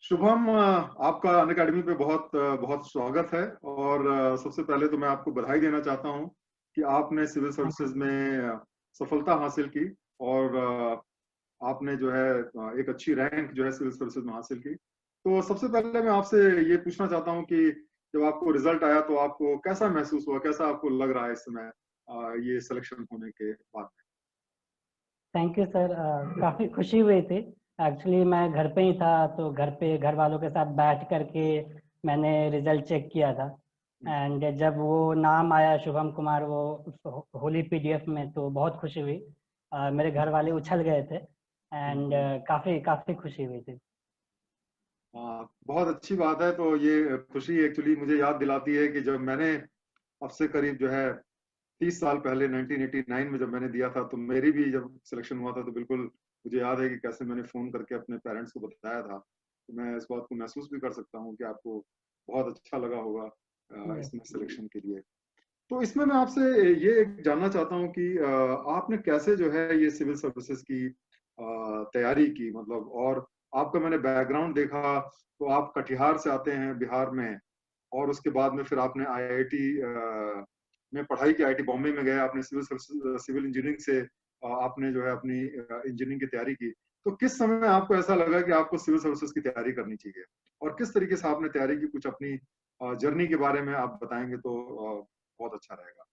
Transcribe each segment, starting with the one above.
शुभम, आपका अनअकैडमी पे बहुत बहुत स्वागत है। और सबसे पहले तो मैं आपको बधाई देना चाहता हूं कि आपने सिविल थैंक यू। सर्विसेज में सफलता हासिल की। और आपने जो है एक अच्छी रैंक जो है सिविल सर्विसेज में हासिल की। तो सबसे पहले मैं आपसे ये पूछना चाहता हूं कि जब आपको रिजल्ट आया तो आपको कैसा महसूस हुआ, कैसा आपको लग रहा है इस समय ये सिलेक्शन होने के बाद? Thank you sir. काफ़ी खुशी हुई थी। एक्चुअली मैं घर पे ही था, तो घर पे घर वालों के साथ बैठ करके मैंने रिजल्ट चेक किया था। एंड जब वो नाम आया शुभम कुमार वो होली पीडीएफ में, तो बहुत खुशी हुई। मेरे घर वाले उछल गए थे। एंड हम्म। काफ़ी काफ़ी खुशी हुई थी। हाँ, बहुत अच्छी बात है। तो ये खुशी एक्चुअली मुझे याद दिलाती है कि जब मैंने अब से करीब जो है 30 साल पहले 1989 में जब मैंने दिया था, तो मेरी भी जब सिलेक्शन हुआ था तो बिल्कुल मुझे याद है कि कैसे मैंने फोन करके अपने पेरेंट्स को बताया था। तो मैं इस बात को महसूस भी कर सकता हूँ कि आपको बहुत अच्छा लगा होगा यस। इसमें सिलेक्शन के लिए। तो इसमें मैं आपसे ये जानना चाहता हूँ कि आपने कैसे जो है ये सिविल सर्विसेज की तैयारी की, मतलब। और आपका मैंने बैकग्राउंड देखा तो आप कटिहार से आते हैं बिहार में, और उसके बाद में फिर आपने आईआईटी में पढ़ाई की, आईआईटी बॉम्बे में गए, आपने सिविल इंजीनियरिंग से आपने जो है अपनी इंजीनियरिंग की तैयारी की। तो किस समय आपको ऐसा लगा कि आपको सिविल सर्विसेज की तैयारी करनी चाहिए, और किस तरीके से आपने तैयारी की? कुछ अपनी जर्नी के बारे में आप बताएंगे तो बहुत अच्छा रहेगा।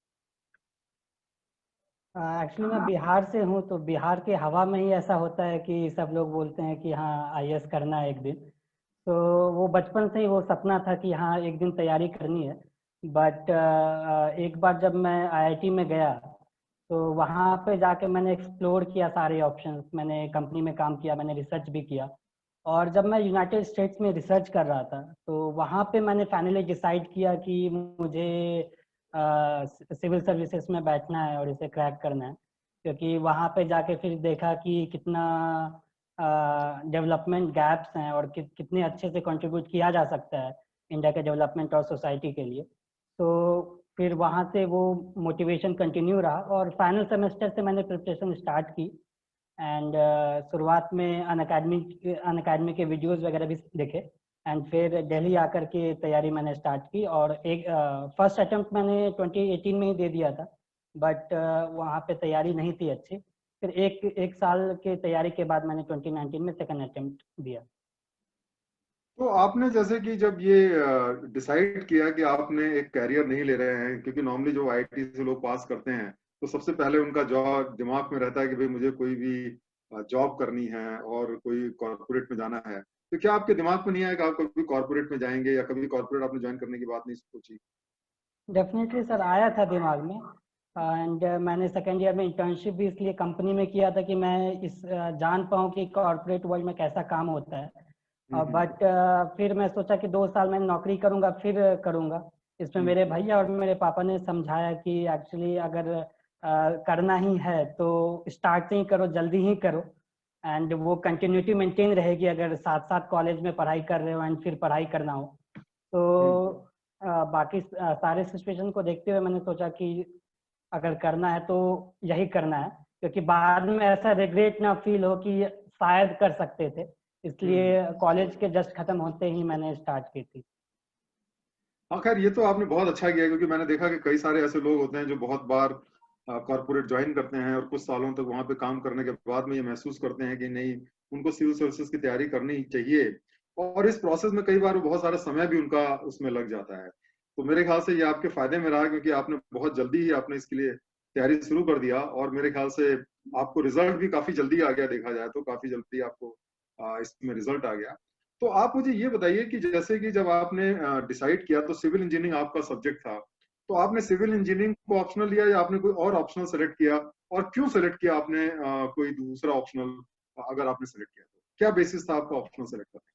एक्चुअली मैं बिहार से हूँ, तो बिहार के हवा में ही ऐसा होता है कि सब लोग बोलते हैं कि हाँ आईएएस करना है एक दिन। तो वो बचपन से ही वो सपना था कि हाँ एक दिन तैयारी करनी है। बट एक बार जब मैं आईआईटी में गया, तो वहाँ पे जाके मैंने एक्सप्लोर किया सारे ऑप्शंस। मैंने कंपनी में काम किया, मैंने रिसर्च भी किया। और जब मैं यूनाइटेड स्टेट्स में रिसर्च कर रहा था, तो वहाँ पे मैंने फाइनली डिसाइड किया कि मुझे सिविल सर्विसेज में बैठना है और इसे क्रैक करना है। क्योंकि वहाँ पे जाके फिर देखा कि कितना डेवलपमेंट गैप्स हैं और कितने अच्छे से कंट्रीब्यूट किया जा सकता है इंडिया के डेवलपमेंट और सोसाइटी के लिए। तो फिर वहाँ से वो मोटिवेशन कंटिन्यू रहा, और फाइनल सेमेस्टर से मैंने प्रिपरेशन स्टार्ट की। एंड शुरुआत में अन अकेडमी के वीडियोस वगैरह भी देखे। एंड फिर दिल्ली आकर के तैयारी मैंने स्टार्ट की, और एक फर्स्ट अटेम्प्ट मैंने 2018 में ही दे दिया था। बट वहाँ पे तैयारी नहीं थी अच्छी। फिर एक एक साल के तैयारी के बाद मैंने 2019 में सेकंड अटेम्प्ट दिया। तो आपने जैसे कि जब ये डिसाइड किया कि आपने एक कैरियर नहीं ले रहे हैं, क्योंकि नॉर्मली जो आईआईटी से लोग पास करते हैं तो सबसे पहले उनका जॉब दिमाग में रहता है कि भाई मुझे कोई भी जॉब करनी है और कोई कॉर्पोरेट में जाना है। तो क्या आपके दिमाग में नहीं आया कि आप कभी कॉर्पोरेट में जाएंगे, या कभी कॉर्पोरेट आपने ज्वाइन करने की बात नहीं सोची? डेफिनेटली सर, आया था दिमाग में। एंड मैंने सेकेंड ईयर में इंटर्नशिप भी इसलिए कंपनी में किया था कि मैं जान पाऊँ कि कॉर्पोरेट वर्ल्ड में कैसा काम होता है। हम्म। बट फिर मैं सोचा कि 2 साल मैं नौकरी करूंगा फिर करूंगा। इसमें मेरे हम्म। भैया और मेरे पापा ने समझाया कि एक्चुअली अगर करना ही है तो स्टार्ट से ही करो, जल्दी ही करो। एंड वो कंटिन्यूटी मेंटेन रहेगी अगर साथ साथ कॉलेज में पढ़ाई कर रहे हो एंड फिर पढ़ाई करना हो। तो हम्म। बाकी सारे सिचुएशन को देखते हुए मैंने सोचा कि अगर करना है तो यही करना है, क्योंकि बाद में ऐसा रिग्रेट ना फील हो कि शायद कर सकते थे। हम्म। इसलिए कॉलेज के जस्ट खत्म होते ही मैंने स्टार्ट की थी। हाँ, खैर ये तो आपने बहुत अच्छा किया, क्योंकि मैंने देखा कि कई सारे ऐसे लोग होते हैं जो बहुत बार कॉर्पोरेट ज्वाइन करते हैं और कुछ सालों तक वहां पे काम करने के बाद में ये महसूस करते हैं कि नहीं, उनको सिविल सर्विसेज की तैयारी करनी चाहिए। और इस प्रोसेस में कई बार वो बहुत सारा समय भी उनका उसमें लग जाता है। तो मेरे ख्याल से ये आपके फायदे में रहा, क्योंकि आपने बहुत जल्दी ही आपने इसके लिए तैयारी शुरू कर दिया, और मेरे ख्याल से आपको रिजल्ट भी काफी जल्दी आ गया। देखा जाए तो काफी जल्दी आपको इसमें रिजल्ट आ गया। तो आप मुझे ये बताइए कि जैसे कि जब आपने डिसाइड किया तो सिविल इंजीनियरिंग आपका सब्जेक्ट था, तो आपने सिविल इंजीनियरिंग को ऑप्शनल लिया या आपने कोई और ऑप्शनल सेलेक्ट किया? और क्यों सेलेक्ट किया आपने कोई दूसरा ऑप्शनल? अगर आपने सेलेक्ट किया तो क्या बेसिस था आपका ऑप्शनल सेलेक्ट करने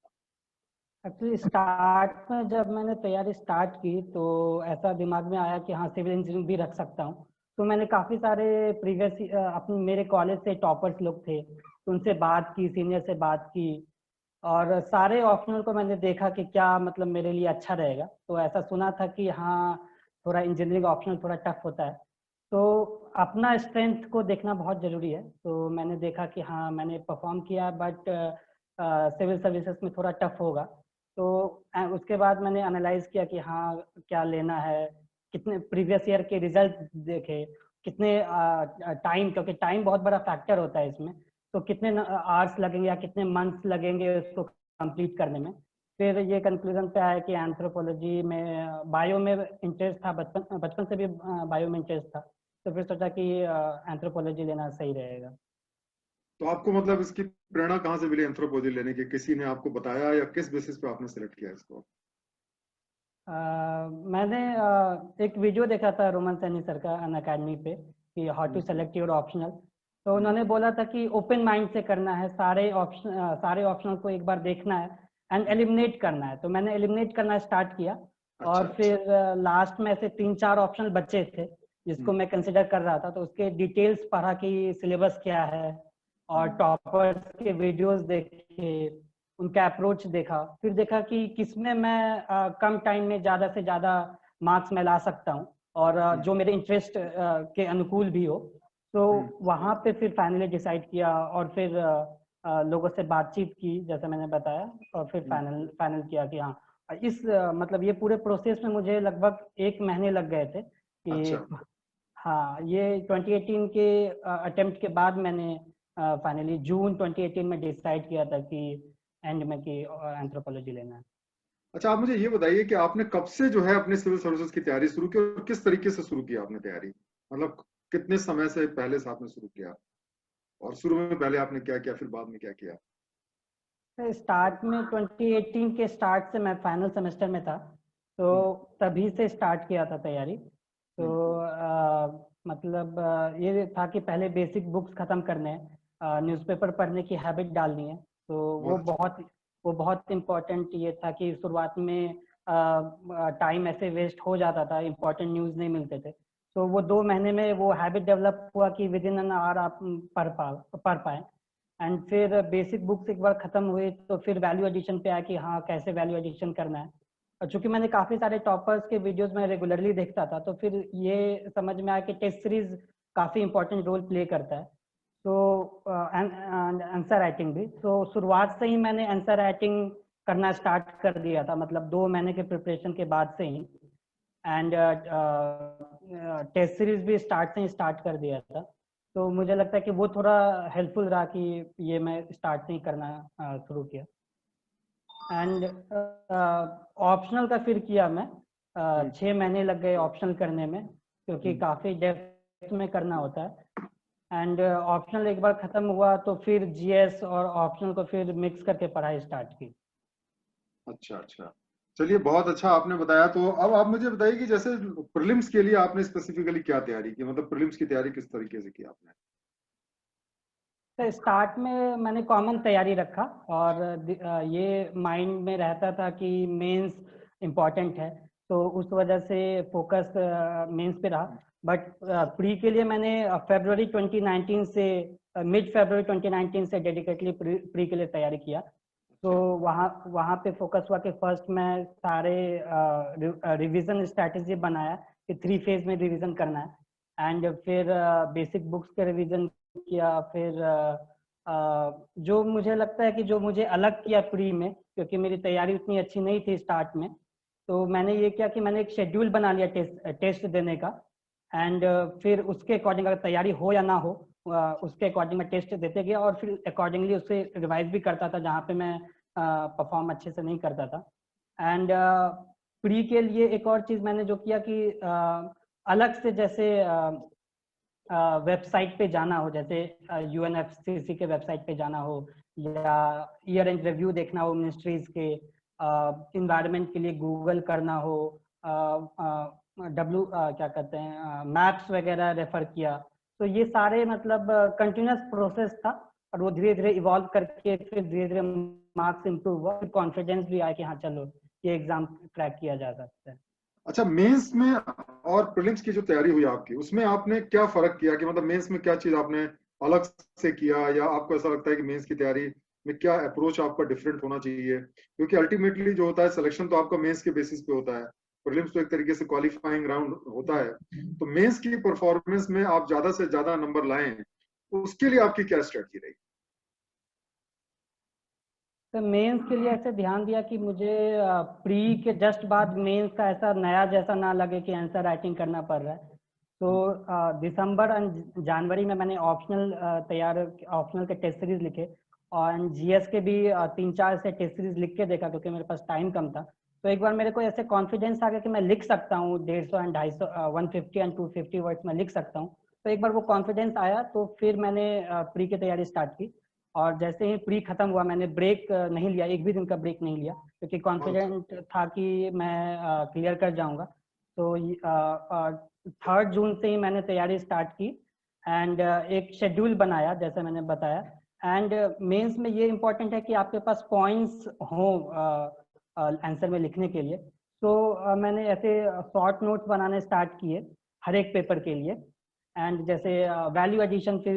एक्चुअली स्टार्ट में जब मैंने तैयारी स्टार्ट की, तो ऐसा दिमाग में आया कि हाँ सिविल इंजीनियरिंग भी रख सकता हूँ। तो मैंने काफ़ी सारे प्रीवियस अपने मेरे कॉलेज से टॉपर्स लोग थे, तो उनसे बात की, सीनियर से बात की। और सारे ऑप्शनल को मैंने देखा कि क्या मतलब मेरे लिए अच्छा रहेगा। तो ऐसा सुना था कि हाँ थोड़ा इंजीनियरिंग ऑप्शनल थोड़ा टफ होता है। तो अपना स्ट्रेंथ को देखना बहुत ज़रूरी है। तो मैंने देखा कि हाँ मैंने परफॉर्म किया, बट सिविल सर्विसेज में थोड़ा टफ होगा। तो उसके बाद मैंने एनालाइज किया कि हाँ क्या लेना है, कितने प्रीवियस ईयर के रिजल्ट देखे, कितने टाइम, क्योंकि टाइम बहुत बड़ा फैक्टर होता है इसमें, तो कितने आवर्स लगेंगे या कितने मंथ्स लगेंगे उसको कंप्लीट करने में। फिर ये कंक्लूजन पे आया कि एंथ्रोपोलॉजी में, बायो में इंटरेस्ट था, बचपन से भी बायो में इंटरेस्ट था, तो फिर सोचा कि एंथ्रोपोलॉजी लेना सही रहेगा। तो आपको मतलब इसकी प्रेरणा कहाँ से मिली एंथ्रोपोलॉजी लेने की? किसी ने आपको बताया या किस बेसिस पे आपने सेलेक्ट किया इसको? मैंने एक वीडियो देखा था रोमन सैनी सर का अन अकेडमी पे कि how to select your optional. तो उन्होंने बोला था कि ओपन माइंड से करना है, सारे ऑप्शनल को एक बार देखना है एंड एलिमिनेट करना है। तो मैंने एलिमिनेट करना स्टार्ट किया। और फिर लास्ट में से 3-4 ऑप्शनल बचे थे जिसको मैं कंसिडर कर रहा था, तो उसके डिटेल्स पढ़ा कि सिलेबस क्या है, और टॉपर्स के वीडियोस देखे, उनका अप्रोच देखा, फिर देखा कि किसमें मैं कम टाइम में ज्यादा से ज्यादा मार्क्स में ला सकता हूँ और जो मेरे इंटरेस्ट के अनुकूल भी हो। तो वहां पे फिर फाइनली डिसाइड किया और फिर लोगों से बातचीत की जैसे मैंने बताया, और फिर फाइनल किया कि हाँ इस मतलब ये पूरे प्रोसेस में मुझे लगभग 1 महीने लग गए थे कि हाँ ये 2018 के अटेम्प्ट के बाद मैंने फाइनली जून 2018 में डिसाइड किया था कि एंड में कि एंथ्रोपोलॉजी लेना है। अच्छा, आप मुझे ये बताइए कि आपने कब से जो है अपने सिविल सर्विसेज की तैयारी शुरू की और किस तरीके से शुरू किया आपने तैयारी? मतलब कितने समय से पहले से आपने शुरू किया, और शुरू में पहले आपने क्या किया, फिर बाद में क्या किया? स्टार्ट में 2018 के स्टार्ट से मैं फाइनल सेमेस्टर में था, तो तभी से स्टार्ट किया था तैयारी। तो मतलब ये था कि पहले बेसिक बुक्स खत्म करने हैं, न्यूज़पेपर पढ़ने की हैबिट डालनी है। तो वो बहुत इम्पोर्टेंट ये था कि शुरुआत में टाइम ऐसे वेस्ट हो जाता था, इम्पोर्टेंट न्यूज़ नहीं मिलते थे। तो वो 2 महीने में वो हैबिट डेवलप हुआ कि विद इन एन आवर आप पढ़ पाए। एंड फिर बेसिक बुक्स एक बार खत्म हुई तो फिर वैल्यू एडिशन पे आया कि हाँ कैसे वैल्यू एडिशन करना है। और चूंकि मैंने काफी सारे टॉपर्स के वीडियोस में रेगुलरली देखता था, तो फिर ये समझ में आया कि टेस्ट सीरीज काफी इंपॉर्टेंट रोल प्ले करता है। तो आंसर राइटिंग भी, तो शुरुआत से ही मैंने आंसर राइटिंग करना स्टार्ट कर दिया था, मतलब 2 महीने के प्रिपरेशन के बाद से ही। एंड टेस्ट सीरीज भी स्टार्ट से ही स्टार्ट कर दिया था। तो मुझे लगता है कि वो थोड़ा हेल्पफुल रहा कि ये मैं स्टार्ट से ही करना शुरू किया। एंड ऑप्शनल का फिर किया मैं, 6 महीने लग गए ऑप्शनल करने में, क्योंकि काफी डेप्थ में करना होता है। एंड ऑप्शनल एक बार खत्म हुआ तो फिर जीएस और ऑप्शनल को फिर मिक्स करके पढ़ाई स्टार्ट की। अच्छा अच्छा, चलिए बहुत अच्छा आपने बताया। तो अब आप मुझे बताइए कि जैसे प्रीलिम्स के लिए आपने स्पेसिफिकली क्या तैयारी की, मतलब प्रीलिम्स की तैयारी किस तरीके से की आपने? तो स्टार्ट में मैंने कॉमन तैयारी रखा और ये माइंड में रहता था कि मेंस इम्पॉर्टेंट है, तो उस वजह से फोकस मेंस पे रहा। बट प्री के लिए मैंने फरवरी 2019 से मिड फरवरी 2019 से डेडिकेटली प्री के लिए तैयारी किया। तो वहाँ पे फोकस हुआ कि फर्स्ट मैं सारे रिवीजन स्ट्रैटेजी बनाया कि 3 फेज में रिवीजन करना है। एंड फिर बेसिक बुक्स के रिवीजन किया। फिर जो मुझे लगता है कि जो मुझे अलग किया प्री में, क्योंकि मेरी तैयारी उतनी अच्छी नहीं थी स्टार्ट में, तो मैंने ये किया कि मैंने एक शेड्यूल बना लिया टेस्ट देने का। एंड फिर उसके अकॉर्डिंग अगर तैयारी हो या ना हो, उसके अकॉर्डिंग मैं टेस्ट देते गया और फिर अकॉर्डिंगली उससे रिवाइज भी करता था जहाँ पे मैं परफॉर्म अच्छे से नहीं करता था। एंड प्री के लिए एक और चीज़ मैंने जो किया कि अलग से जैसे वेबसाइट पे जाना हो, जैसे यूएनएफसीसी के वेबसाइट पे जाना हो, या ईयर एंड रिव्यू देखना हो मिनिस्ट्रीज के, इन्वायरमेंट के लिए गूगल करना हो, क्या कहते हैं मैप्स वगैरह रेफर किया। तो ये सारे मतलब कंटिन्यूस प्रोसेस था, और वो धीरे धीरे इवॉल्व करके फिर धीरे धीरे मार्क्स इंप्रूव हुआ, फिर कॉन्फिडेंस भी आया कि हाँ चलो ये एग्जाम क्रैक किया जा सकता है। अच्छा, मेंस में और प्रीलिम्स की जो तैयारी हुई आपकी, उसमें आपने क्या फर्क किया कि मतलब मेंस में क्या चीज आपने अलग से किया, या आपको ऐसा लगता है कि मेंस की तैयारी में क्या अप्रोच आपका डिफरेंट होना चाहिए? क्योंकि अल्टीमेटली जो होता है सिलेक्शन तो आपका मेंस के बेसिस पे होता है, प्रीलिम्स तो एक तरीके से क्वालिफाइंग राउंड होता है। तो मेंस की परफॉर्मेंस में आप ज्यादा से ज्यादा नंबर लाएं, उसके लिए आपकी क्या स्ट्रेटजी रही? तो मेंस के लिए ऐसे ध्यान दिया कि मुझे प्री के जस्ट बाद मेंस का ऐसा नया जैसा ना लगे कि आंसर राइटिंग करना पड़ रहा है। तो दिसंबर और जनवरी में मैंने ऑप्शनल के टेस्ट सीरीज लिखे, और जीएस के भी 3-4 से टेस्ट सीरीज लिख के देखा क्योंकि मेरे पास टाइम कम था। तो एक बार मेरे को ऐसे कॉन्फिडेंस आ गया कि मैं लिख सकता हूँ 150 एंड 250, 150 एंड 250 वर्ड्स में लिख सकता हूँ। तो एक बार वो कॉन्फिडेंस आया तो फिर मैंने प्री की तैयारी स्टार्ट की। और जैसे ही प्री खत्म हुआ मैंने ब्रेक नहीं लिया, एक भी दिन का ब्रेक नहीं लिया, क्योंकि कॉन्फिडेंट था कि मैं क्लियर कर जाऊंगा। तो 3 जून से ही मैंने तैयारी स्टार्ट की, एंड एक शेड्यूल बनाया जैसे मैंने बताया। एंड मेंस में ये इम्पोर्टेंट है कि आपके पास पॉइंट्स हों आंसर में लिखने के लिए। तो मैंने ऐसे शॉर्ट नोट्स बनाने स्टार्ट किए हर एक पेपर के लिए। एंड जैसे वैल्यू एडिशन फिर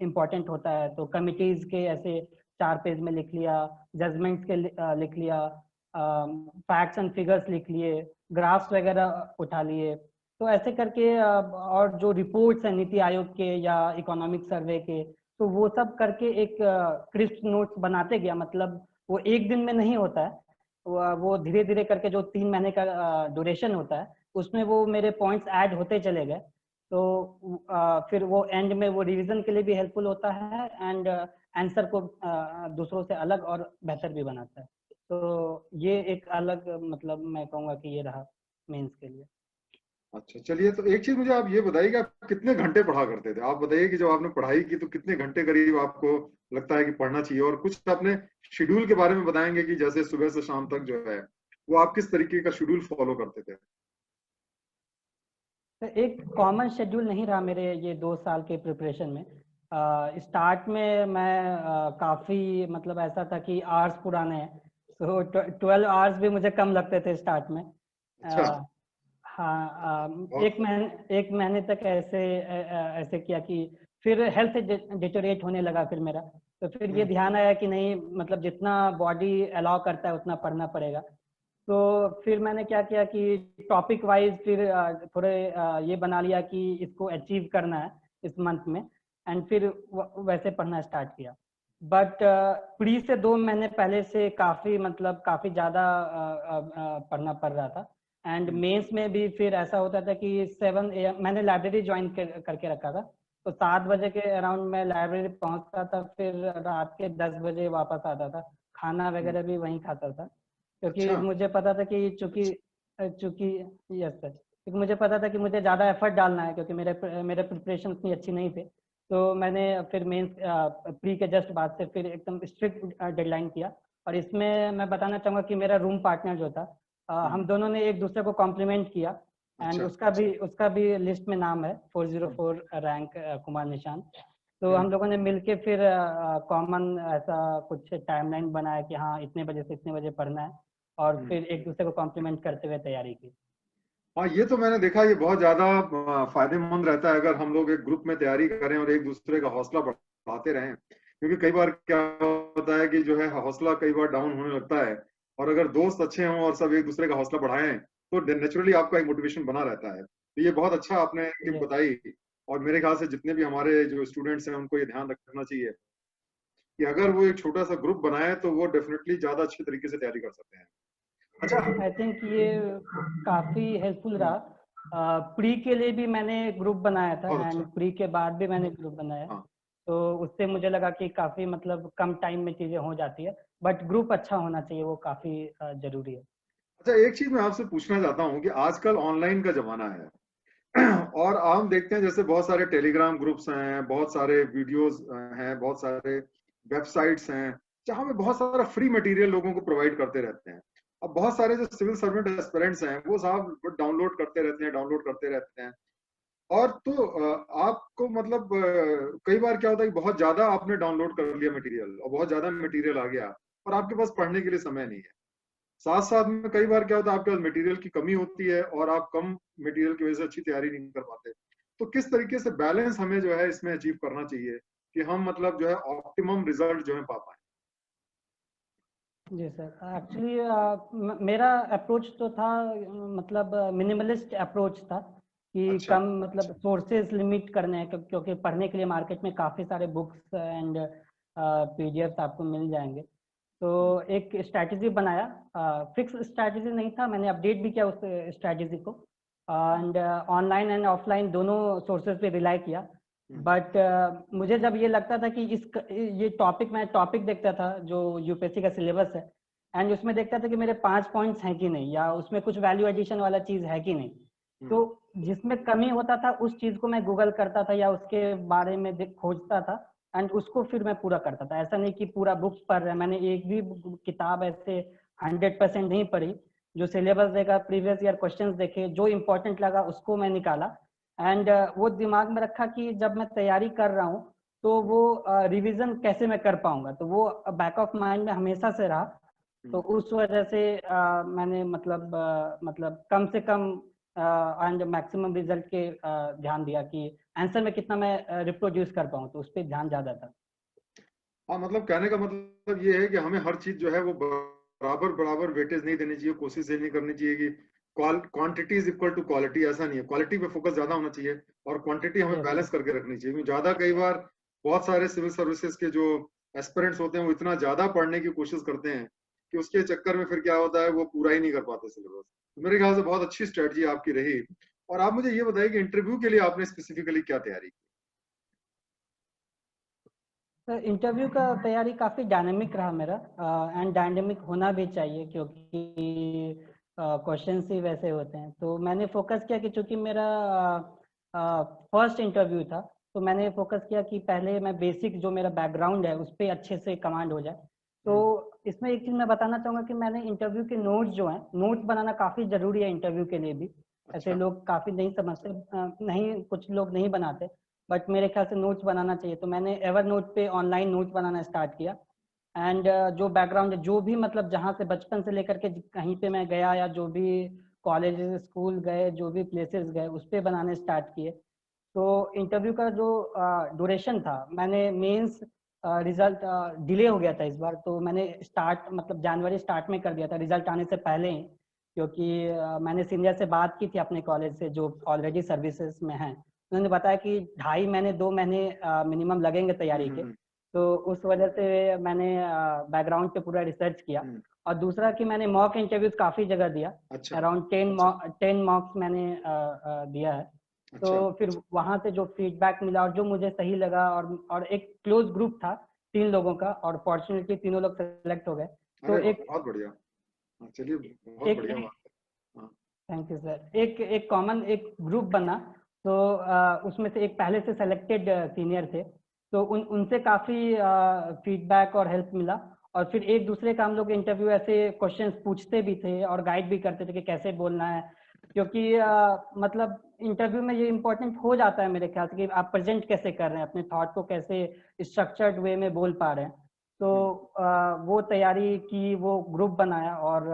इम्पोर्टेंट होता है, तो कमिटीज के ऐसे 4 पेज में लिख लिया, जजमेंट्स के लिख लिया, फैक्ट्स एंड फिगर्स लिख लिए, ग्राफ्स वगैरह उठा लिए। तो ऐसे करके और जो रिपोर्ट्स हैं नीति आयोग के या इकोनॉमिक सर्वे के, तो वो सब करके एक क्रिस्प नोट्स बनाते गया। मतलब वो एक दिन में नहीं होता है, वो धीरे धीरे करके जो 3 महीने का ड्यूरेशन होता है उसमें वो मेरे पॉइंट्स ऐड होते चले गए। तो फिर वो एंड में वो रिवीजन के लिए भी हेल्पफुल होता है, एंड आंसर को दूसरों से अलग और बेहतर भी बनाता है। तो ये एक अलग, मतलब मैं कहूँगा कि ये रहा मेंस के लिए। अच्छा, चलिए, तो एक चीज मुझे आप ये बताइए कि आप कितने घंटे पढ़ा करते थे? आप बताइए कि जब आपने पढ़ाई की तो कितने घंटे करीब आपको लगता है कि पढ़ना चाहिए, और कुछ अपने शेड्यूल के बारे में बताएंगे कि जैसे सुबह से शाम तक जो है वो आप किस तरीके का शेड्यूल फॉलो करते थे? तो एक कॉमन शेड्यूल नहीं रहा मेरे ये 2 साल के प्रिपरेशन में। स्टार्ट में मैं काफ़ी, मतलब ऐसा था कि आवर्स पुराने हैं, तो 12 आवर्स भी मुझे कम लगते थे स्टार्ट में। अच्छा। हाँ, बहुत। एक महीने तक ऐसे किया कि फिर हेल्थ डिटोरेट होने लगा फिर मेरा। तो फिर ये हम्म। ध्यान आया कि नहीं, मतलब जितना बॉडी अलाउ करता है उतना पढ़ना पड़ेगा। तो फिर मैंने क्या किया कि टॉपिक वाइज फिर थोड़े ये बना लिया कि इसको अचीव करना है इस मंथ में, एंड फिर वैसे पढ़ना स्टार्ट किया। बट प्री से 2 महीने पहले से काफ़ी, मतलब काफ़ी ज़्यादा पढ़ना पड़ रहा था। And hmm. मेंस में भी फिर ऐसा होता था कि 7 AM मैंने लाइब्रेरी ज्वाइन करके रखा था। तो 7 बजे के अराउंड मैं लाइब्रेरी पहुंचता था, फिर रात के 10 बजे वापस आता था। खाना हम्म। वगैरह भी वहीं खाता था, क्योंकि अच्छा। मुझे पता था कि चूंकि चूंकि यस सर, क्योंकि मुझे पता था कि मुझे ज़्यादा एफर्ट डालना है, क्योंकि मेरे प्रिपरेशन उतनी अच्छी नहीं थे। तो मैंने फिर मेंस प्री के जस्ट बाद से फिर एकदम स्ट्रिक्ट डेडलाइन किया। और इसमें मैं बताना चाहूँगा कि मेरा रूम पार्टनर जो था, हम्म। हम दोनों ने एक दूसरे को कॉम्प्लीमेंट किया। एंड अच्छा। उसका भी लिस्ट में नाम है 404 रैंक, कुमार निशान। तो हम्म। हम लोगों ने मिलके फिर कॉमन ऐसा कुछ टाइमलाइन बनाया कि हाँ इतने बजे से इतने बजे पढ़ना है, और हम्म। फिर एक दूसरे को कॉम्प्लीमेंट करते हुए तैयारी की। हाँ, ये तो मैंने देखा, ये बहुत ज्यादा फायदेमंद रहता है अगर हम लोग एक ग्रुप में तैयारी करें और एक दूसरे का हौसला बढ़ाते रहें। क्योंकि कई बार क्या होता है कि जो है हौसला कई बार डाउन होने लगता है, और अगर दोस्त अच्छे हों और सब एक दूसरे का हौसला बढ़ाएं तो नेचुरली आपका एक मोटिवेशन बना रहता है। तो ये बहुत अच्छा आपने टिप यस। बताई। और मेरे ख्याल से जितने भी हमारे जो स्टूडेंट्स हैं उनको ये ध्यान रखना चाहिए कि अगर वो एक छोटा सा ग्रुप बनाए तो वो डेफिनेटली ज्यादा अच्छे तरीके से तैयारी कर सकते हैं। अच्छा। आई थिंक ये काफ़ी हेल्पफुल हम्म। रहा। प्री के लिए भी मैंने ग्रुप बनाया था, बहुत एंड अच्छा। प्री के बाद भी मैंने ग्रुप बनाया। हाँ। तो उससे मुझे लगा कि काफ़ी, मतलब कम टाइम में चीज़ें हो जाती है, बट ग्रुप अच्छा होना चाहिए, वो काफ़ी ज़रूरी है। अच्छा, एक चीज मैं आपसे पूछना चाहता हूँ कि आजकल ऑनलाइन का जमाना है और हम देखते हैं जैसे बहुत सारे टेलीग्राम ग्रुप्स हैं, बहुत सारे वीडियोस हैं, बहुत सारे वेबसाइट्स हैं जहां पे बहुत सारा फ्री मटेरियल लोगों को प्रोवाइड करते रहते हैं। अब बहुत सारे जो सिविल सर्वेंट एस्पिरेंट्स हैं वो साहब डाउनलोड करते रहते हैं। और तो आपको मतलब कई बार क्या होता है कि बहुत ज्यादा आपने डाउनलोड कर लिया मटेरियल और बहुत ज्यादा मटेरियल आ गया और आपके पास पढ़ने के लिए समय नहीं है। साथ साथ में कई बार क्या होता है आपके पास मटेरियल की कमी होती है और आप कम मटेरियल की वजह से अच्छी तैयारी नहीं कर पाते। तो किस तरीके से बैलेंस हमें जो है इसमें अचीव करना चाहिए कि हम मतलब जो है ऑप्टिमम रिजल्ट जो है पा पाए? जी सर, एक्चुअली मेरा अप्रोच तो था, मतलब मिनिमलिस्ट अप्रोच था कि अच्छा। कम, मतलब सोर्सेज लिमिट करने हैं, क्योंकि पढ़ने के लिए मार्केट में काफ़ी सारे बुक्स एंड पीडीएफ आपको मिल जाएंगे। तो एक स्ट्रैटेजी बनाया, फिक्स स्ट्रैटेजी नहीं था, मैंने अपडेट भी किया उस स्ट्रैटेजी को, एंड ऑनलाइन एंड ऑफलाइन दोनों सोर्सेज पे रिलाई किया। बट मुझे जब ये लगता था कि ये टॉपिक, मैं टॉपिक देखता था जो यूपीएससी का सिलेबस है, एंड उसमें देखता था कि मेरे 5 पॉइंट्स हैं कि नहीं, या उसमें कुछ वैल्यू एडिशन वाला चीज़ है कि नहीं। तो जिसमें कमी होता था उस चीज़ को मैं गूगल करता था या उसके बारे में खोजता था, एंड उसको फिर मैं पूरा करता था। ऐसा नहीं कि पूरा बुक्स पढ़ रहे हैं, मैंने एक भी किताब ऐसे 100% नहीं पढ़ी। जो सिलेबस देखा, प्रीवियस ईयर क्वेश्चंस देखे, जो इम्पोर्टेंट लगा उसको मैं निकाला, एंड वो दिमाग में रखा कि जब मैं तैयारी कर रहा हूँ तो वो रिवीजन कैसे मैं कर पाऊंगा, तो वो बैक ऑफ माइंड में हमेशा से रहा। तो उस वजह से मैंने मतलब कम से कम एंड मैक्सिमम रिजल्ट के ध्यान दिया कि आंसर में कितना मैं रिप्रोड्यूस कर पाऊँ, तो उस पर ध्यान ज्यादा था। हाँ, मतलब कहने का मतलब ये है कि हमें हर चीज जो है वो बराबर बराबर वेटेज नहीं देनी चाहिए, कोशिश ये नहीं करनी चाहिए कि quantity is equal to quality. ऐसा नहीं है, क्वालिटी पे फोकस ज्यादा होना चाहिए और क्वांटिटी हमें यस बैलेंस करके रखनी चाहिए। क्योंकि ज्यादा कई बार बहुत सारे सिविल सर्विसेज के जो एस्पिरेंट्स होते हैं वो इतना ज्यादा पढ़ने की कोशिश करते हैं कि उसके चक्कर में फिर क्या होता है, वो पूरा ही नहीं कर पाते सिलेबस। तो मेरे ख्याल से बहुत अच्छी स्ट्रेटजी आपकी रही। और आप मुझे ये बताइए कि इंटरव्यू के लिए आपने स्पेसिफिकली क्या तैयारी की? सर, इंटरव्यू का तैयारी काफ़ी डायनेमिक रहा मेरा, एंड डायनेमिक होना भी चाहिए क्योंकि क्वेश्चंस ही वैसे होते हैं। तो मैंने फोकस किया कि चूंकि मेरा फर्स्ट इंटरव्यू था, तो मैंने फोकस किया कि पहले मैं बेसिक जो मेरा बैकग्राउंड है उस पर अच्छे से कमांड हो जाए। तो इसमें एक चीज़ मैं बताना चाहूँगा कि मैंने इंटरव्यू के नोट्स जो हैं, नोट्स बनाना काफ़ी ज़रूरी है इंटरव्यू के लिए भी। ऐसे अच्छा। लोग काफ़ी नहीं समझते, नहीं, कुछ लोग नहीं बनाते, बट मेरे ख्याल से नोट्स बनाना चाहिए। तो मैंने एवर नोट पे ऑनलाइन नोट्स बनाना स्टार्ट किया, एंड जो बैकग्राउंड है, जो भी मतलब जहाँ से बचपन से लेकर के कहीं पे मैं गया, या जो भी कॉलेज स्कूल गए, जो भी प्लेसेस गए, उस पर बनाने स्टार्ट किए। तो इंटरव्यू का जो ड्यूरेशन था, मैंने मेंस रिजल्ट डिले हो गया था इस बार, तो मैंने स्टार्ट मतलब जनवरी स्टार्ट में कर दिया था, रिजल्ट आने से पहले ही। क्योंकि मैंने सीनियर से बात की थी अपने कॉलेज से जो ऑलरेडी सर्विसेज में हैं, उन्होंने बताया कि 2.5 महीने 2 महीने मिनिमम लगेंगे तैयारी के। तो उस वजह से मैंने बैकग्राउंड पे पूरा रिसर्च किया। और दूसरा कि मैंने मॉक इंटरव्यूज काफ़ी जगह दिया, अच्छा। अराउंड 10 मॉक्स मैंने दिया है। तो अच्छा। फिर वहां से जो फीडबैक मिला और जो मुझे सही लगा, और एक क्लोज ग्रुप था 3 लोगों का, और फॉर्चुनेटली तीनों लोग सेलेक्ट हो गए। तो अरे वाह, एक बहुत बढ़िया। हाँ, चलिए, बहुत एक बढ़िया बात है। हाँ। Thank you sir. एक एक कॉमन एक ग्रुप बना। तो उसमें से एक पहले से सेलेक्टेड सीनियर थे, तो उनसे काफ़ी फीडबैक और हेल्प मिला। और फिर एक दूसरे का हम लोग इंटरव्यू ऐसे क्वेश्चंस पूछते भी थे और गाइड भी करते थे कि कैसे बोलना है। क्योंकि मतलब इंटरव्यू में ये इम्पोर्टेंट हो जाता है मेरे ख्याल से कि आप प्रेजेंट कैसे कर रहे हैं, अपने थॉट को कैसे स्ट्रक्चर्ड वे में बोल पा रहे हैं। तो वो तैयारी की, वो ग्रुप बनाया, और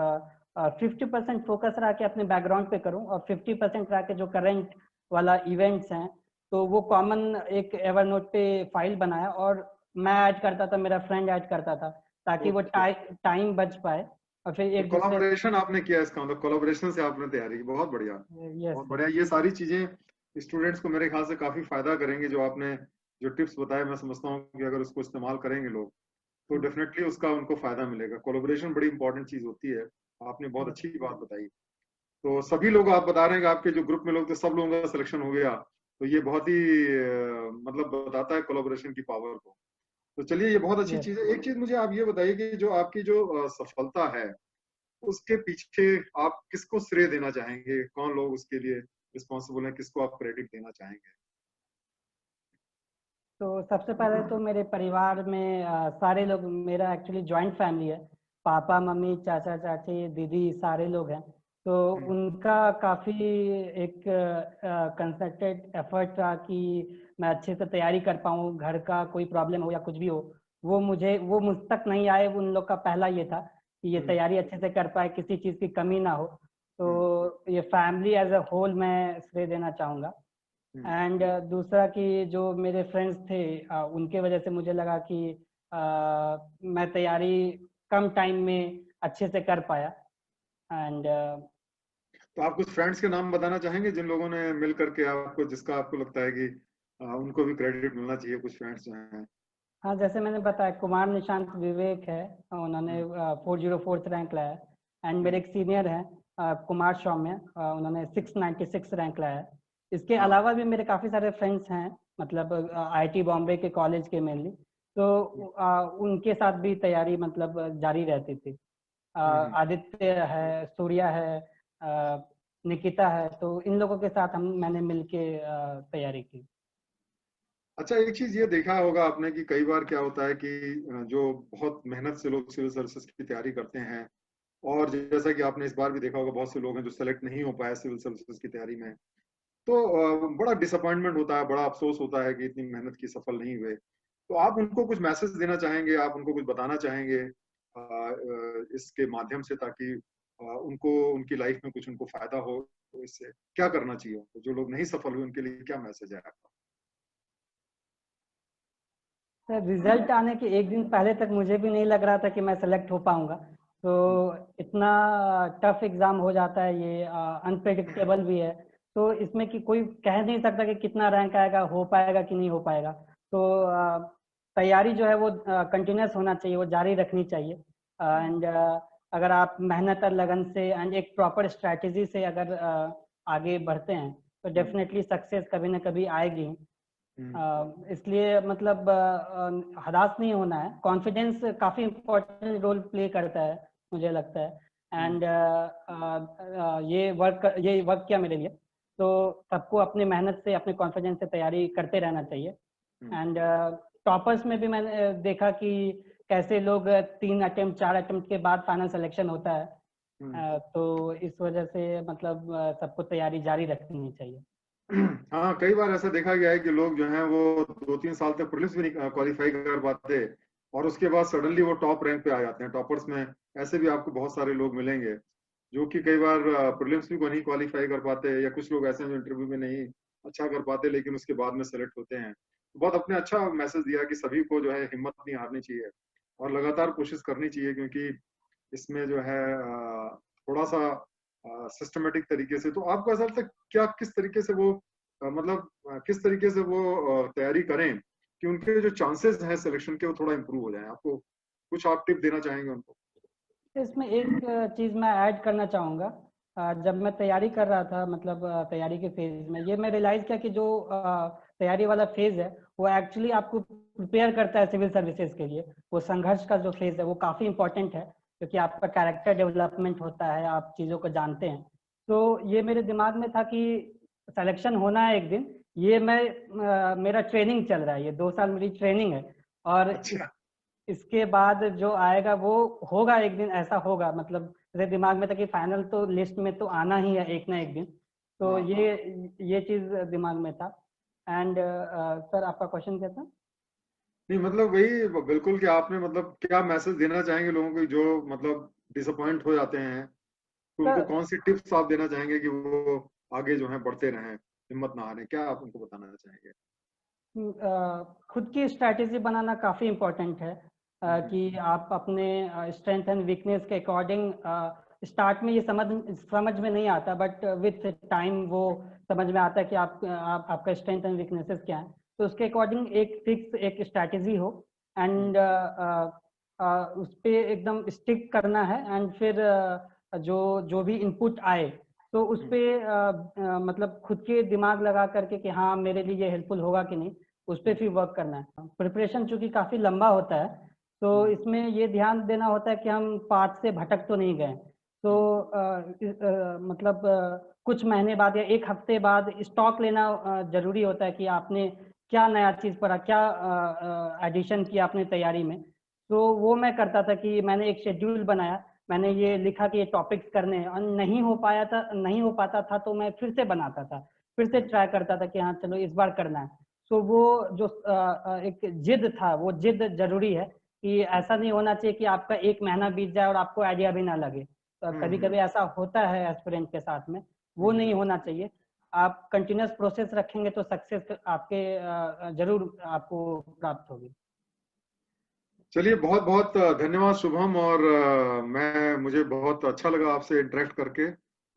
50% फोकस रहा कि अपने बैकग्राउंड पे करूं, और 50% रहा कि जो करंट वाला इवेंट्स हैं, तो वो कॉमन एक एवरनोट पे फाइल बनाया, और मैं ऐड करता था, मेरा फ्रेंड ऐड करता था, ताकि वो ओके। टाइम बच पाए। और फिर तो एक दूसरे कोलाबोरेशन आपने किया, इसका मतलब कोलाबोरेशन से आपने तैयारी की। बहुत बढ़िया, यस बहुत सर। बढ़िया। ये सारी चीजें स्टूडेंट्स को मेरे ख्याल से काफी फायदा करेंगे। जो आपने जो टिप्स बताए, मैं समझता हूँ कि अगर उसको इस्तेमाल करेंगे लोग तो डेफिनेटली उसका उनको फायदा मिलेगा। कोलाबोरेशन बड़ी इंपॉर्टेंट चीज होती है। आपने बहुत अच्छी बात बताई। तो सभी लोग, आप बता रहे हैं कि आपके जो ग्रुप में लोग थे सब लोगों का सिलेक्शन हो गया, तो ये बहुत ही मतलब बताता है कोलाबोरेशन की पावर को। तो चलिए, ये बहुत अच्छी यस। चीज है। एक चीज मुझे आप ये बताइए कि जो आपकी जो सफलता है उसके पीछे आप किसको श्रेय देना चाहेंगे? कौन लोग उसके लिए रिस्पॉन्सिबल हैं? किसको आप क्रेडिट देना चाहेंगे? तो सबसे पहले तो मेरे परिवार में सारे लोग, मेरा एक्चुअली जॉइंट फैमिली है, पापा मम्मी चाचा चाची दीदी सारे लोग हैं। तो उनका काफ़ी एक कंसंट्रेटेड एफर्ट रहा कि मैं अच्छे से तैयारी कर पाऊँ, घर का कोई प्रॉब्लम हो या कुछ भी हो, वो मुझ तक नहीं आए। उन लोग का पहला ये था कि ये तैयारी अच्छे से कर पाए, किसी चीज़ की कमी ना हो। तो ये फैमिली एज अ होल मैं श्रेय देना चाहूँगा। एंड दूसरा कि जो मेरे फ्रेंड्स थे, उनके वजह से मुझे लगा कि मैं तैयारी कम टाइम में अच्छे से कर पाया। एंड तो आप कुछ फ्रेंड्स के नाम बताना चाहेंगे जिन लोगों ने मिल करके आपको, जिसका आपको लगता है कि उनको भी क्रेडिट मिलना चाहिए, कुछ फ्रेंड्स जो हैं? हाँ, जैसे मैंने बताया कुमार निशांत विवेक है, उन्होंने 404th रैंक लाया है। एंड मेरे एक सीनियर हैं कुमार सौम्य, उन्होंने 696 रैंक लाया है। इसके हाँ। अलावा भी मेरे काफ़ी सारे फ्रेंड्स हैं, मतलब आईआईटी बॉम्बे के कॉलेज के मेनली, तो उनके साथ भी तैयारी मतलब जारी रहती थी। आदित्य है, सूर्या है, निकिता है, तो इन लोगों के साथ मैंने मिलके तैयारी की। अच्छा, एक चीज ये देखा होगा आपने कि कई बार क्या होता है कि जो बहुत मेहनत से लोग सिविल सर्विसेज की तैयारी करते हैं, और जैसा कि आपने इस बार भी देखा होगा बहुत से लोग हैं जो सेलेक्ट नहीं हो पाए सिविल सर्विसेज की तैयारी में, तो बड़ा डिसअपॉइंटमेंट होता है, बड़ा अफसोस होता है कि इतनी मेहनत की सफल नहीं हुए। तो आप उनको कुछ मैसेज देना चाहेंगे, आप उनको कुछ बताना चाहेंगे इसके माध्यम से, ताकि उनको उनकी लाइफ में कुछ उनको फायदा हो, तो इससे क्या करना चाहिए उनको, जो लोग नहीं सफल हुए उनके लिए क्या मैसेज है आपका? सर, रिजल्ट आने के एक दिन पहले तक मुझे भी नहीं लग रहा था कि मैं सेलेक्ट हो पाऊंगा। तो इतना टफ एग्जाम हो जाता है, ये अनप्रेडिक्टेबल भी है। तो इसमें कि कोई कह नहीं सकता कि कितना रैंक आएगा, हो पाएगा कि नहीं हो पाएगा। तो तैयारी जो है वो कंटिन्यूस होना चाहिए, वो जारी रखनी चाहिए। एंड अगर आप मेहनत और लगन से एंड एक प्रॉपर स्ट्रैटेजी से अगर आगे बढ़ते हैं तो डेफिनेटली सक्सेस कभी ना कभी आएगी। इसलिए मतलब हताश नहीं होना है। कॉन्फिडेंस काफ़ी इम्पोर्टेंट रोल प्ले करता है, मुझे लगता है। एंड ये वर्क किया मेरे लिए। तो सबको अपनी मेहनत से, अपने कॉन्फिडेंस से तैयारी करते रहना चाहिए। एंड टॉपर्स में भी मैंने देखा कि कैसे लोग 3 अटेम्प्ट 4 अटेम्प्ट के बाद फाइनल सिलेक्शन होता है। तो इस वजह से मतलब सबको तैयारी जारी रखनी चाहिए। हाँ, कई बार ऐसा देखा गया है कि लोग जो हैं वो 2-3 साल तक प्रीलिम्स भी नहीं क्वालिफाई कर पाते, और उसके बाद सडनली वो टॉप रैंक पे आ जाते हैं। टॉपर्स में ऐसे भी आपको बहुत सारे लोग मिलेंगे जो कि कई बार प्रीलिम्स भी को नहीं क्वालिफाई कर पाते, या कुछ लोग ऐसे हैं जो इंटरव्यू में नहीं अच्छा कर पाते लेकिन उसके बाद में सेलेक्ट होते हैं। तो बहुत अपने अच्छा मैसेज दिया कि सभी को जो है हिम्मत नहीं हारनी चाहिए और लगातार कोशिश करनी चाहिए, क्योंकि इसमें जो है थोड़ा सा सिस्टमेटिक तरीके से। तो आपको ऐसा लगता है क्या, किस तरीके से वो मतलब किस तरीके से वो तैयारी करें कि उनके जो चांसेस हैं सिलेक्शन के वो थोड़ा इम्प्रूव हो जाए? आपको कुछ आप टिप देना चाहेंगे उनको? इसमें एक चीज़ मैं ऐड करना चाहूँगा। जब मैं तैयारी कर रहा था, मतलब तैयारी के फेज में, ये मैं रियलाइज़ किया कि जो तैयारी वाला फेज है वो एक्चुअली आपको प्रिपेयर करता है सिविल सर्विसेज के लिए। वो संघर्ष का जो फेज है वो काफ़ी इंपॉर्टेंट है, क्योंकि आपका कैरेक्टर डेवलपमेंट होता है, आप चीज़ों को जानते हैं। तो ये मेरे दिमाग में था कि सिलेक्शन होना है एक दिन। ये मेरा ट्रेनिंग चल रहा है, ये 2 साल मेरी ट्रेनिंग है। और अच्छा। इसके बाद जो आएगा वो होगा, एक दिन ऐसा होगा। मतलब मेरे दिमाग में था कि फाइनल तो लिस्ट में तो आना ही है एक ना एक दिन। तो हाँ, हाँ। ये चीज दिमाग में था। एंड सर, आपका क्वेश्चन क्या था? नहीं, मतलब वही बिल्कुल कि आपने मतलब क्या मैसेज देना चाहेंगे लोगों को जो मतलब डिसअपॉइंट हो जाते हैं, तो उनको सर, कौन सी टिप्स आप देना चाहेंगे कि वो आगे जो है बढ़ते रहें, हिम्मत ना हारें? क्या आप उनको बताना चाहेंगे? खुद की स्ट्रैटेजी बनाना काफ़ी इम्पोर्टेंट है। हम्म, कि आप अपने स्ट्रेंथ एंड वीकनेस के अकॉर्डिंग, स्टार्ट में ये समझ में नहीं आता, बट विथ टाइम वो समझ में आता है कि आपका स्ट्रेंथ एंड वीकनेसेस क्या है। तो उसके अकॉर्डिंग एक फिक्स एक स्ट्रैटेजी हो, एंड उस पर एकदम स्टिक करना है। एंड फिर जो जो भी इनपुट आए तो उस पे मतलब खुद के दिमाग लगा करके कि हाँ, मेरे लिए ये हेल्पफुल होगा कि नहीं, उस पर फिर वर्क करना है। प्रिपरेशन चूंकि काफ़ी लंबा होता है, तो इसमें ये ध्यान देना होता है कि हम पाथ से भटक तो नहीं गए। तो मतलब कुछ महीने बाद या एक हफ्ते बाद स्टॉक लेना जरूरी होता है कि आपने क्या नया चीज़ पढ़ा, क्या एडिशन किया अपने तैयारी में। तो वो मैं करता था कि मैंने एक शेड्यूल बनाया, मैंने ये लिखा कि ये टॉपिक्स करने हैं, और नहीं हो पाता था तो मैं फिर से बनाता था, फिर से ट्राई करता था कि हाँ चलो इस बार करना है। तो वो जो एक जिद था, वो जिद जरूरी है। कि ऐसा नहीं होना चाहिए कि आपका एक महीना बीत जाए और आपको आइडिया भी ना लगे। तो कभी कभी ऐसा होता है एस्पिरेंट के साथ में, वो नहीं होना चाहिए। आप कंटिन्यूस प्रोसेस रखेंगे तो सक्सेस आपके जरूर आपको प्राप्त होगी। चलिए, बहुत बहुत धन्यवाद शुभम। और मुझे बहुत अच्छा लगा आपसे इंटरेक्ट करके,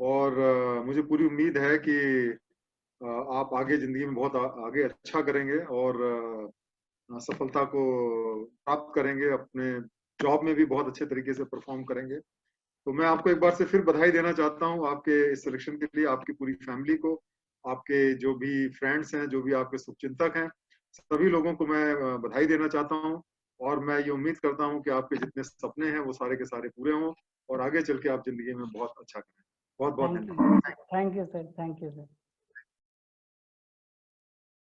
और मुझे पूरी उम्मीद है कि आप आगे जिंदगी में बहुत आगे अच्छा करेंगे, और सफलता को प्राप्त करेंगे, अपने जॉब में भी बहुत अच्छे तरीके से परफॉर्म करेंगे। तो मैं आपको एक बार से फिर बधाई देना चाहता हूँ आपके इस सिलेक्शन के लिए, आपकी पूरी फैमिली को, आपके जो भी फ्रेंड्स हैं, जो भी आपके शुभचिंतक हैं, सभी लोगों को मैं बधाई देना चाहता हूँ। और मैं ये उम्मीद करता हूँ कि आपके जितने सपने हैं वो सारे के सारे पूरे हों और आगे चल के आप जिंदगी में बहुत अच्छा करें। बहुत बहुत थैंक यू, धन्यवाद। Thank you sir, thank you sir.